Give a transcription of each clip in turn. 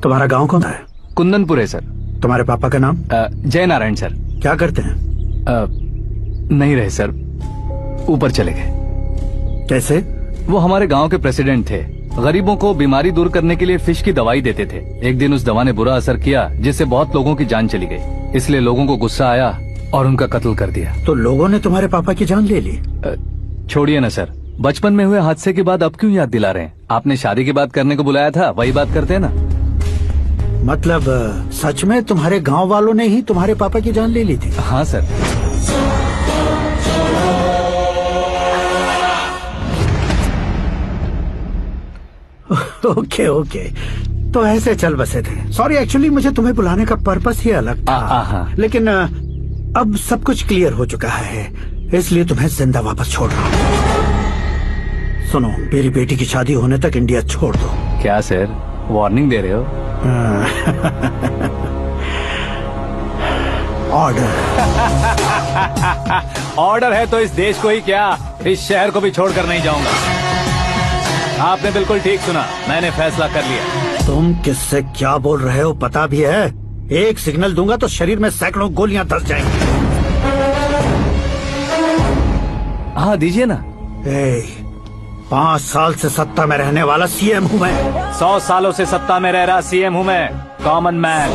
तुम्हारा गांव कौन है? कुंदनपुर है सर। तुम्हारे पापा का नाम? जय नारायण सर। क्या करते हैं? नहीं रहे सर, ऊपर चले गए। कैसे? वो हमारे गांव के प्रेसिडेंट थे। गरीबों को बीमारी दूर करने के लिए फिश की दवाई देते थे। एक दिन उस दवा ने बुरा असर किया जिससे बहुत लोगों की जान चली गई। इसलिए लोगों को गुस्सा आया और उनका कत्ल कर दिया। तो लोगों ने तुम्हारे पापा की जान ले ली? छोड़िए ना सर, बचपन में हुए हादसे के बाद अब क्यों याद दिला रहे हैं? आपने शादी की बात करने को बुलाया था, वही बात करते हैं ना। मतलब सच में तुम्हारे गांव वालों ने ही तुम्हारे पापा की जान ले ली थी? हाँ सर। ओके ओके, तो ऐसे चल बसे थे। सॉरी, एक्चुअली मुझे तुम्हें बुलाने का पर्पस ही अलग था। लेकिन अब सब कुछ क्लियर हो चुका है, इसलिए तुम्हें जिंदा वापस छोड़ रहा हूँ। सुनो, मेरी बेटी की शादी होने तक इंडिया छोड़ दो। क्या सर, वार्निंग दे रहे हो? ऑर्डर। ऑर्डर है तो इस देश को ही क्या, इस शहर को भी छोड़कर नहीं जाऊंगा। आपने बिल्कुल ठीक सुना, मैंने फैसला कर लिया। तुम किससे क्या बोल रहे हो पता भी है? एक सिग्नल दूंगा तो शरीर में सैकड़ों गोलियां धस जाएंगी। हाँ दीजिए ना। 5 साल से सत्ता में रहने वाला सीएम हूँ मैं। 100 सालों से सत्ता में रह रहा सीएम हूँ मैं। Common man,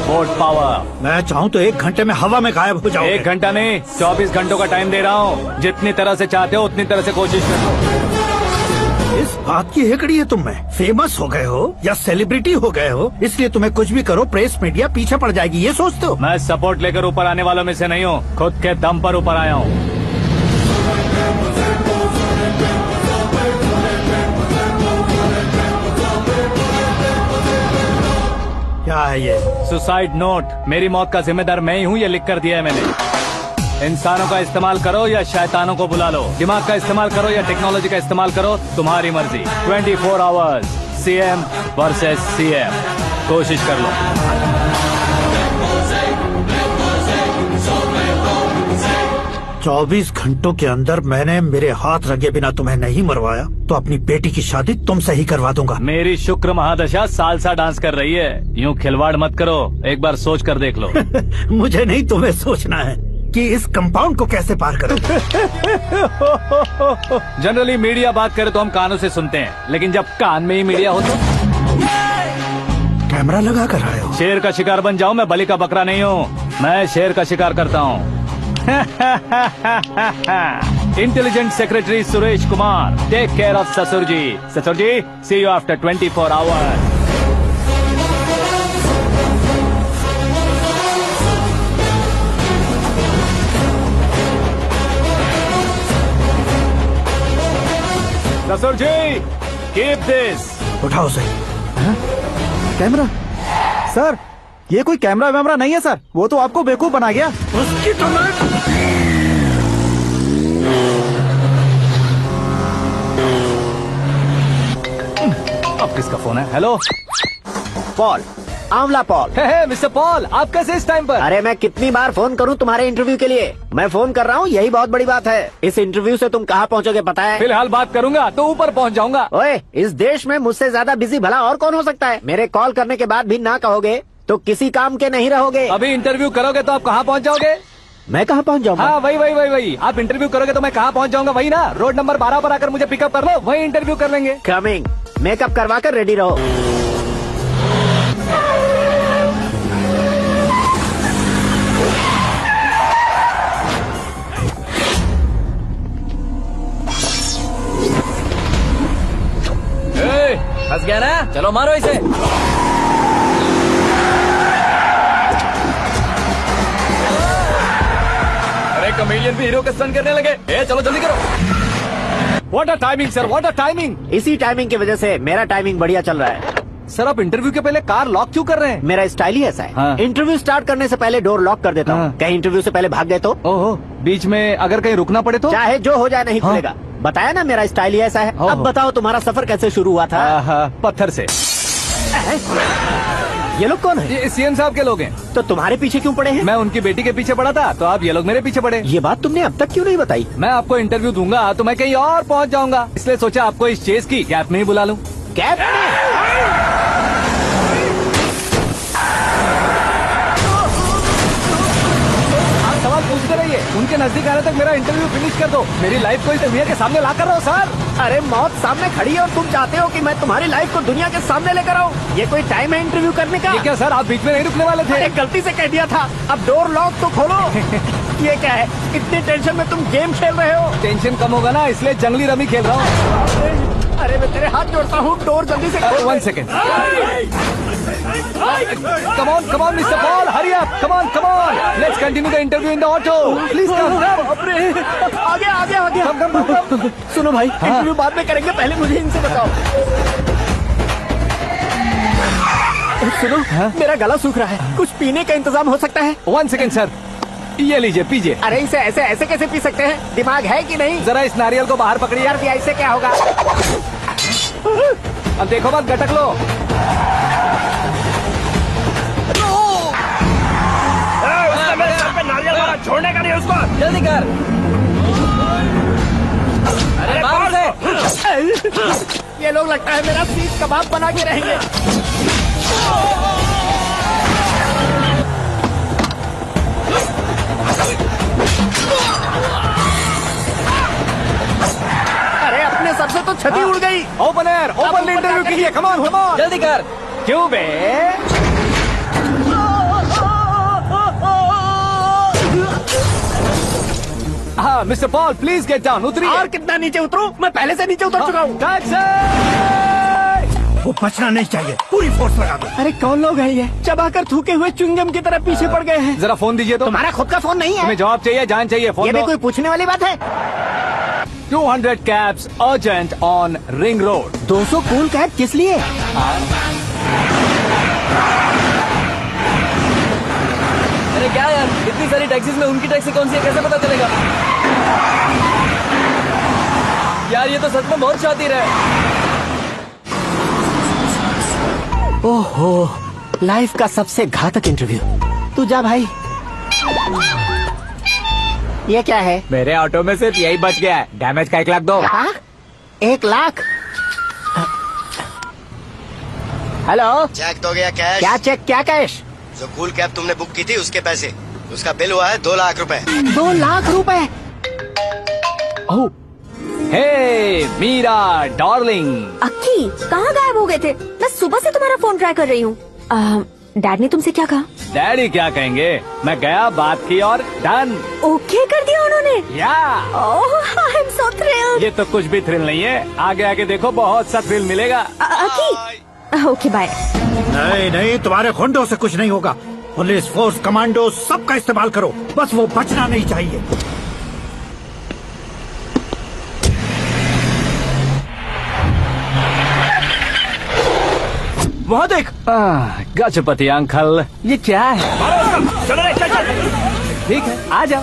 vote power. मैं चाहूँ तो 1 घंटे में हवा में गायब हो जाऊँ। 1 घंटा नहीं, 24 घंटों का टाइम दे रहा हूँ। जितनी तरह से चाहते हो उतनी तरह से कोशिश करो। इस बात की हेकड़ी है तुम में। फेमस हो गए हो या सेलिब्रिटी हो गए हो, इसलिए तुम्हें कुछ भी करो प्रेस मीडिया पीछे पड़ जाएगी, ये सोचते हो? मैं सपोर्ट लेकर ऊपर आने वालों में से नहीं हूँ, खुद के दम पर ऊपर आया हूँ। क्या है ये? Suicide note. मेरी मौत का जिम्मेदार मैं ही हूँ, ये लिख कर दिया है मैंने। इंसानों का इस्तेमाल करो या शैतानों को बुला लो, दिमाग का इस्तेमाल करो या टेक्नोलॉजी का इस्तेमाल करो, तुम्हारी मर्जी। 24 आवर्स, सीएम वर्सेस सीएम। कोशिश कर लो। चौबीस घंटों के अंदर मैंने मेरे हाथ रंगे बिना तुम्हें नहीं मरवाया तो अपनी बेटी की शादी तुमसे ही करवा दूंगा। मेरी शुक्र महादशा सालसा डांस कर रही है, यूँ खिलवाड़ मत करो, एक बार सोच कर देख लो। मुझे नहीं, तुम्हें सोचना है कि इस कंपाउंड को कैसे पार करो। जनरली मीडिया बात करे तो हम कानों से सुनते हैं, लेकिन जब कान में ही मीडिया हो तो कैमरा लगा कर आए हो। शेर का शिकार बन जाऊं, मैं बलि का बकरा नहीं हूँ, मैं शेर का शिकार करता हूँ। Intelligent secretary Suresh Kumar, take care of ससुर जी। ससुर जी, सी यू आफ्टर 24 आवर्स। ससुर जी, कीप दिस। उठाओ सही। कैमरा? सर, ये कोई कैमरा वैमरा नहीं है सर, वो तो आपको बेवकूफ बना गया। उसकी तो अब किसका फोन है? हेलो पॉल, आंवला पॉल। मिस्टर पॉल, आप कैसे इस टाइम पर? अरे मैं कितनी बार फोन करूं तुम्हारे इंटरव्यू के लिए? मैं फोन कर रहा हूं, यही बहुत बड़ी बात है। इस इंटरव्यू से तुम कहां पहुंचोगे पता है? फिलहाल बात करूंगा तो ऊपर पहुंच जाऊंगा। ओए, इस देश में मुझसे ज्यादा बिजी भला और कौन हो सकता है? मेरे कॉल करने के बाद भी ना कहोगे तो किसी काम के नहीं रहोगे। अभी इंटरव्यू करोगे तो आप कहाँ पहुँच जाओगे? मैं कहाँ पहुँच जाऊंगा? हाँ वही। आप इंटरव्यू करोगे तो मैं कहाँ पहुँच जाऊंगा? वही ना, रोड नंबर 12 पर आकर मुझे पिकअप कर लो, वही इंटरव्यू कर लेंगे। कमिंग। मेकअप करवा कर रेडी रहो। फंस गया ना, चलो मारो इसे। अरे कमेडियन भी हीरो के स्टंट करने लगे। चलो जल्दी करो। What a timing sir, what a timing. इसी टाइमिंग की वजह से मेरा टाइमिंग बढ़िया चल रहा है। सर आप इंटरव्यू के पहले कार लॉक क्यों कर रहे हैं? मेरा स्टाइल ही ऐसा है। हाँ। इंटरव्यू स्टार्ट करने से पहले डोर लॉक कर देता हूँ। हाँ। कहीं इंटरव्यू से पहले भाग गए तो? ओहो, बीच में अगर कहीं रुकना पड़े तो? चाहे जो हो जाए नहीं हाँ। खुलेगा। बताया ना मेरा स्टाइल ही ऐसा है। अब बताओ तुम्हारा सफर कैसे शुरू हुआ था? पत्थर से। ये लोग कौन है? ये सीएम साहब के लोग हैं। तो तुम्हारे पीछे क्यों पड़े हैं? मैं उनकी बेटी के पीछे पड़ा था तो आप ये लोग मेरे पीछे पड़े। ये बात तुमने अब तक क्यों नहीं बताई? मैं आपको इंटरव्यू दूंगा तो मैं कहीं और पहुंच जाऊंगा, इसलिए सोचा आपको इस चेस की कैप में ही बुला लूं। कैप में? नजदीक आने तक मेरा इंटरव्यू फिनिश कर दो। मेरी लाइफ को इस दुनिया के सामने ला कर रहो सर। अरे मौत सामने खड़ी है और तुम चाहते हो कि मैं तुम्हारी लाइफ को दुनिया के सामने लेकर आऊं? ये कोई टाइम है इंटरव्यू करने का? ये क्या सर, आप बीच में नहीं रुकने वाले थे? अरे गलती से कह दिया था, अब डोर लॉक तो खोलो। ये क्या है, इतनी टेंशन में तुम गेम खेल रहे हो? टेंशन कम होगा ना, इसलिए जंगली रमी खेल रहा हूँ। अरे मैं तेरे हाथ जोड़ता हूँ, डोर जल्दी से खोल। 1 second. Come on, Mr. Paul, hurry up. Come on. Let's continue the interview in the auto. Please come. आगे। Come. सुनो भाई, इंटरव्यू बाद में करेंगे, पहले मुझे इनसे बताओ। सुनो, मेरा गला सूख रहा है, कुछ पीने का इंतजाम हो सकता है? 1 सेकेंड सर, ये लीजिए पीजिए। अरे इसे ऐसे कैसे पी सकते हैं? दिमाग है कि नहीं? जरा इस नारियल को बाहर पकड़िए। यार दिया, इससे क्या होगा? अब देखो मत, गटक लो। नारियल मारा, छोड़ने का नहीं उसको। जल्दी कर। अरे बाहर से। ये लोग लगता है मेरा सीख कबाब बना के रहेंगे। अरे अपने सबसे तो छती उड़ गई। ओपन इंटरव्यू कीजिए। कम ऑन जल्दी कर। क्यों बे? हाँ mister Paul, please get down. उतरिए। और कितना नीचे उतरूं? मैं पहले से नीचे उतर चुका हूँ। वो बचना नहीं चाहिए, पूरी फोर्स लगा दो। अरे कौन लोग हैं ये? चबाकर थूके हुए च्युइंगम की तरह पीछे पड़ गए हैं। जरा फोन दीजिए तो। तुम्हारा खुद का फोन नहीं है? तुम्हें जवाब चाहिए, जान चाहिए, फोन ये दो। भी कोई पूछने वाली बात है? 200 cabs urgent on Ring Road. 200 cool cab किस लिए? अरे क्या यार, इतनी सारी टैक्सीज में उनकी टैक्सी कौन सी है, कैसे पता चलेगा? यार ये तो सच में बहुत शातिर है। ओहो, लाइफ का सबसे घातक इंटरव्यू। तू जा भाई। ये क्या है? मेरे ऑटो में सिर्फ यही बच गया है। डैमेज का 1 लाख दो। 1 लाख? हेलो, चेक तो गया कैश। क्या चेक, क्या कैश? जो कूल कैब तुमने बुक की थी उसके पैसे, उसका बिल हुआ है 2 लाख रुपए। 2 लाख रुपए? ओह, हे मीरा डार्लिंग। अक्की, कहाँ गायब हो गए थे? मैं सुबह से तुम्हारा फोन ट्राई कर रही हूँ। डैड ने तुमसे क्या कहा? डैडी क्या कहेंगे, मैं गया, बात की और डन। ओके कर दिया उन्होंने? या ओह, आई एम सो थ्रिल्ड। ये तो कुछ भी थ्रिल नहीं है, आगे आगे देखो बहुत सा थ्रिल मिलेगा। अक्की, ओके बाय। नहीं, तुम्हारे गुंडों से कुछ नहीं होगा। पुलिस फोर्स, कमांडो, सबका इस्तेमाल करो, बस वो बचना नहीं चाहिए। वहाँ देख। गजपति अंकल, ये क्या है? ठीक है, आ जाओ।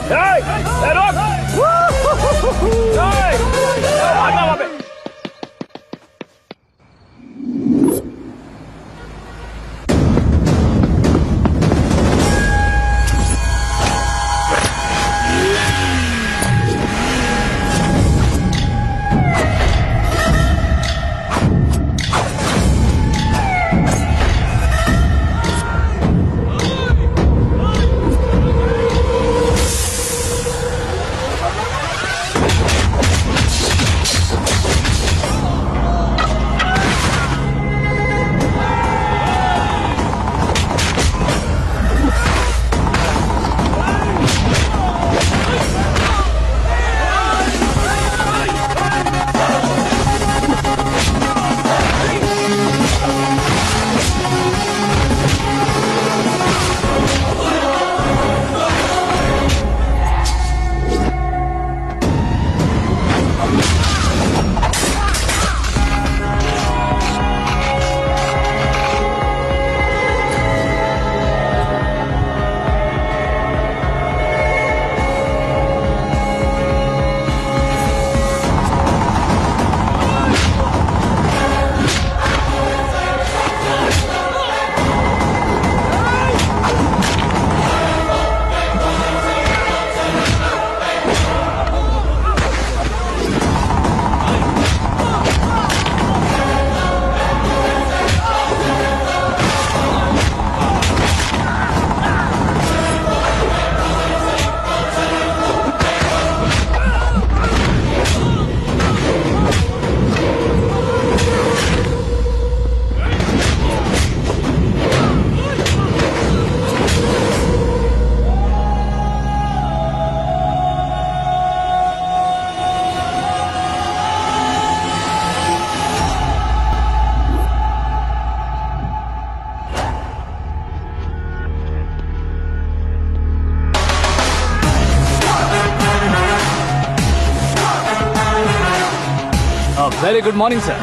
Very good morning sir.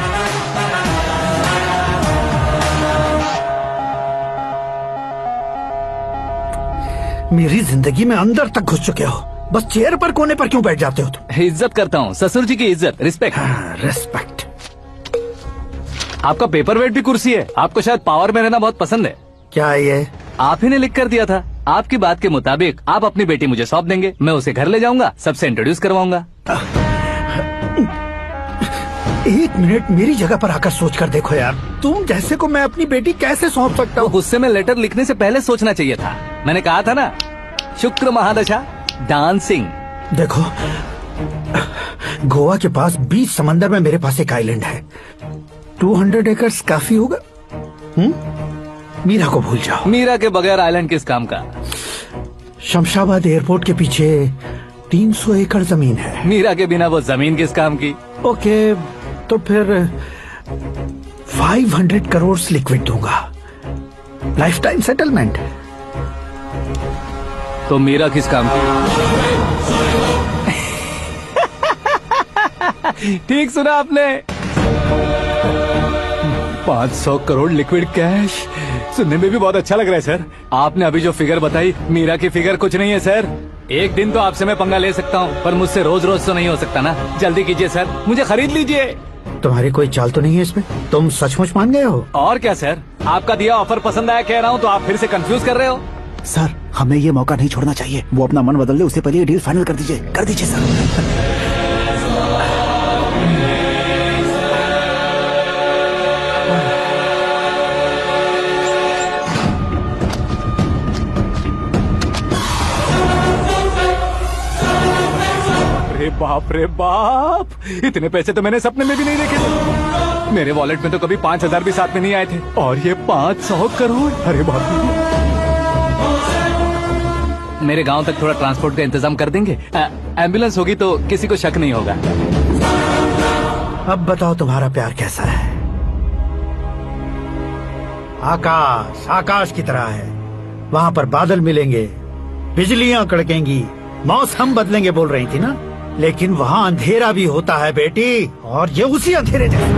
मेरी जिंदगी में अंदर तक घुस चुके हो, बस चेयर पर कोने पर क्यों बैठ जाते हो तुम? इज्जत करता हूँ, ससुर जी की इज्जत, रिस्पेक्ट। रेस्पेक्ट। आपका पेपर वेट भी कुर्सी है। आपको शायद पावर में रहना बहुत पसंद है। क्या ये? आप ही ने लिख कर दिया था। आपकी बात के मुताबिक आप अपनी बेटी मुझे सौंप देंगे, मैं उसे घर ले जाऊंगा, सबसे इंट्रोड्यूस करवाऊंगा। एक मिनट मेरी जगह पर आकर सोच कर देखो यार, तुम जैसे को मैं अपनी बेटी कैसे सौंप सकता हूँ? गुस्से में लेटर लिखने से पहले सोचना चाहिए था। मैंने कहा था ना, शुक्र महादशा डांसिंग। देखो, गोवा के पास बीच समंदर में मेरे पास एक आइलैंड है। 200 एकर्स काफी होगा। मीरा को भूल जाओ। मीरा के बगैर आइलैंड किस काम का? शमशाबाद एयरपोर्ट के पीछे 300 एकड़ जमीन है। मीरा के बिना वो जमीन किस काम की? ओके, तो फिर 500 करोड़ लिक्विड दूंगा, लाइफ टाइम सेटलमेंट। तो मीरा किस काम की? ठीक सुना आपने, 500 करोड़ लिक्विड कैश। सुनने में भी बहुत अच्छा लग रहा है सर। आपने अभी जो फिगर बताई, मीरा की फिगर कुछ नहीं है सर। एक दिन तो आपसे मैं पंगा ले सकता हूँ, पर मुझसे रोज रोज तो नहीं हो सकता ना। जल्दी कीजिए सर, मुझे खरीद लीजिए। तुम्हारी कोई चाल तो नहीं है इसमें? तुम सचमुच मान गए हो? और क्या सर, आपका दिया ऑफर पसंद आया कह रहा हूँ, तो आप फिर से कंफ्यूज कर रहे हो। सर, हमें ये मौका नहीं छोड़ना चाहिए। वो अपना मन बदल ले, उससे पहले ये डील फाइनल कर दीजिए। कर दीजिए सर। बाप रे बाप, इतने पैसे तो मैंने सपने में भी नहीं देखे थे। मेरे वॉलेट में तो कभी 5,000 भी साथ में नहीं आए थे, और ये 500 करोड़। अरे बाप रे। मेरे गांव तक थोड़ा ट्रांसपोर्ट का इंतजाम कर देंगे? एम्बुलेंस होगी तो किसी को शक नहीं होगा। अब बताओ तुम्हारा प्यार कैसा है? आकाश आकाश की तरह है, वहाँ पर बादल मिलेंगे, बिजलियां कड़केंगी, मौसम बदलेंगे बोल रही थी ना। लेकिन वहाँ अंधेरा भी होता है बेटी, और ये उसी अंधेरे जैसा है।